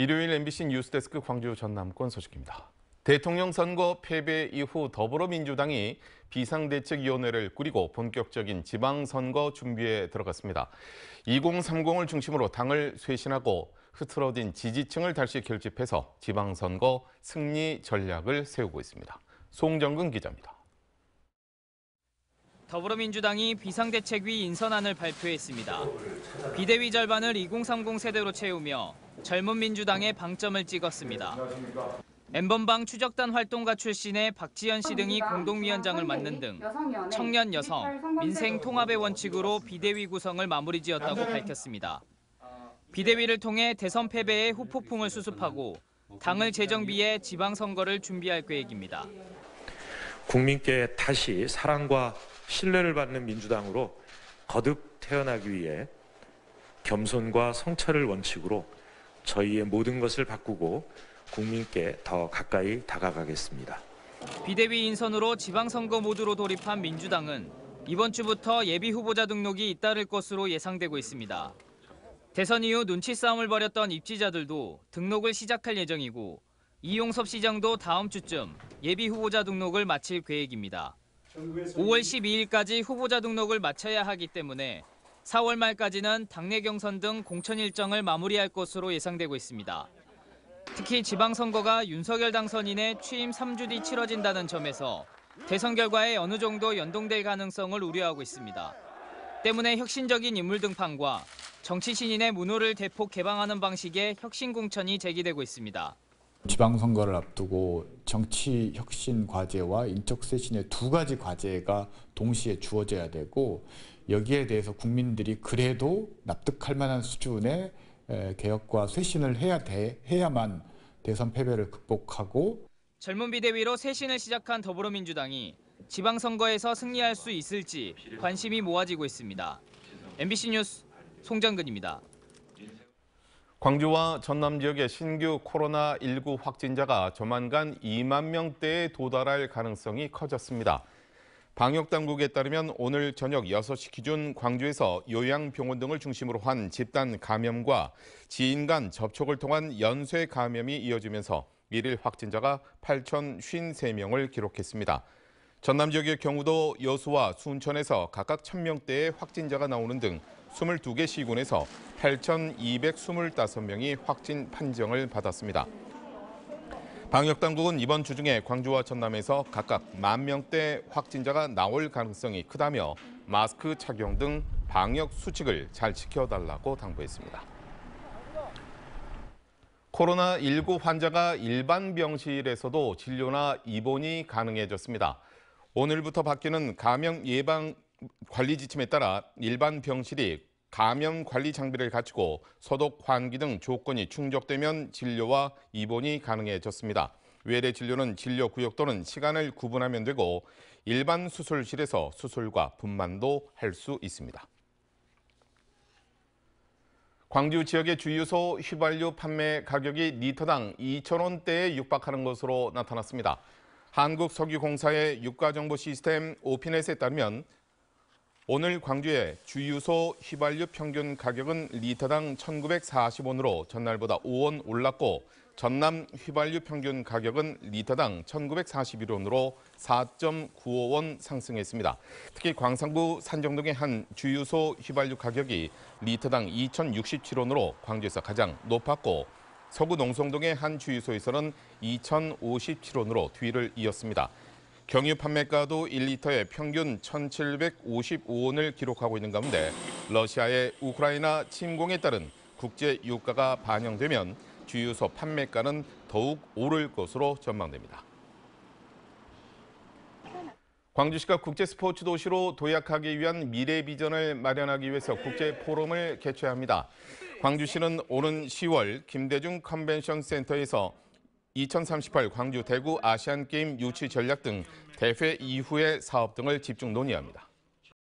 일요일 MBC 뉴스데스크 광주 전남권 소식입니다. 대통령 선거 패배 이후 더불어민주당이 비상대책위원회를 꾸리고 본격적인 지방선거 준비에 들어갔습니다. 2030을 중심으로 당을 쇄신하고 흐트러진 지지층을 다시 결집해서 지방선거 승리 전략을 세우고 있습니다. 송정근 기자입니다. 더불어민주당이 비상대책위 인선안을 발표했습니다. 비대위 절반을 2030 세대로 채우며 젊은 민주당의 방점을 찍었습니다. N번방 추적단 활동가 출신의 박지현 씨 등이 공동위원장을 맡는 등 청년 여성, 민생 통합의 원칙으로 비대위 구성을 마무리 지었다고 밝혔습니다. 비대위를 통해 대선 패배의 후폭풍을 수습하고 당을 재정비해 지방선거를 준비할 계획입니다. 국민께 다시 사랑과 신뢰를 받는 민주당으로 거듭 태어나기 위해 겸손과 성찰을 원칙으로 저희의 모든 것을 바꾸고 국민께 더 가까이 다가가겠습니다. 비대위 인선으로 지방선거 모드로 돌입한 민주당은 이번 주부터 예비 후보자 등록이 잇따를 것으로 예상되고 있습니다. 대선 이후 눈치 싸움을 벌였던 입지자들도 등록을 시작할 예정이고 이용섭 시장도 다음 주쯤 예비 후보자 등록을 마칠 계획입니다. 5월 12일까지 후보자 등록을 마쳐야 하기 때문에 4월 말까지는 당내 경선 등 공천 일정을 마무리할 것으로 예상되고 있습니다. 특히 지방선거가 윤석열 당선인의 취임 3주 뒤 치러진다는 점에서 대선 결과에 어느 정도 연동될 가능성을 우려하고 있습니다. 때문에 혁신적인 인물 등판과 정치 신인의 문호를 대폭 개방하는 방식의 혁신 공천이 제기되고 있습니다. 지방선거를 앞두고 정치 혁신 과제와 인적 쇄신의 두 가지 과제가 동시에 주어져야 되고 여기에 대해서 국민들이 그래도 납득할 만한 수준의 개혁과 쇄신을 해야만 대선 패배를 극복하고 젊은 비대위로 쇄신을 시작한 더불어민주당이 지방선거에서 승리할 수 있을지 관심이 모아지고 있습니다. MBC 뉴스 송정근입니다. 광주와 전남 지역의 신규 코로나19 확진자가 조만간 2만 명대에 도달할 가능성이 커졌습니다. 방역당국에 따르면 오늘 저녁 6시 기준 광주에서 요양병원 등을 중심으로 한 집단 감염과 지인 간 접촉을 통한 연쇄 감염이 이어지면서 일일 확진자가 8,053명을 기록했습니다. 전남 지역의 경우도 여수와 순천에서 각각 1,000명대의 확진자가 나오는 등 22개 시군에서 8,225명이 확진 판정을 받았습니다. 방역당국은 이번 주 중에 광주와 전남에서 각각 10,000명대 확진자가 나올 가능성이 크다며 마스크 착용 등 방역 수칙을 잘 지켜달라고 당부했습니다. 코로나19 환자가 일반 병실에서도 진료나 입원이 가능해졌습니다. 오늘부터 바뀌는 감염 예방 관리 지침에 따라 일반 병실이 감염 관리 장비를 갖추고 소독, 환기 등 조건이 충족되면 진료와 입원이 가능해졌습니다. 외래 진료는 진료 구역 또는 시간을 구분하면 되고 일반 수술실에서 수술과 분만도 할 수 있습니다. 광주 지역의 주유소 휘발유 판매 가격이 리터당 2,000원대에 육박하는 것으로 나타났습니다. 한국석유공사의 유가정보 시스템 오피넷에 따르면 오늘 광주의 주유소 휘발유 평균 가격은 리터당 1,940원으로 전날보다 5원 올랐고 전남 휘발유 평균 가격은 리터당 1,941원으로 4.95원 상승했습니다. 특히 광산구 산정동의 한 주유소 휘발유 가격이 리터당 2,067원으로 광주에서 가장 높았고 서구 농성동의 한 주유소에서는 2,057원으로 뒤를 이었습니다. 경유 판매가도 1리터에 평균 1,755원을 기록하고 있는 가운데 러시아의 우크라이나 침공에 따른 국제 유가가 반영되면 주유소 판매가는 더욱 오를 것으로 전망됩니다. 광주시가 국제 스포츠 도시로 도약하기 위한 미래 비전을 마련하기 위해서 국제 포럼을 개최합니다. 광주시는 오는 10월 김대중 컨벤션 센터에서 2038 광주 대구 아시안게임 유치 전략 등 대회 이후의 사업 등을 집중 논의합니다.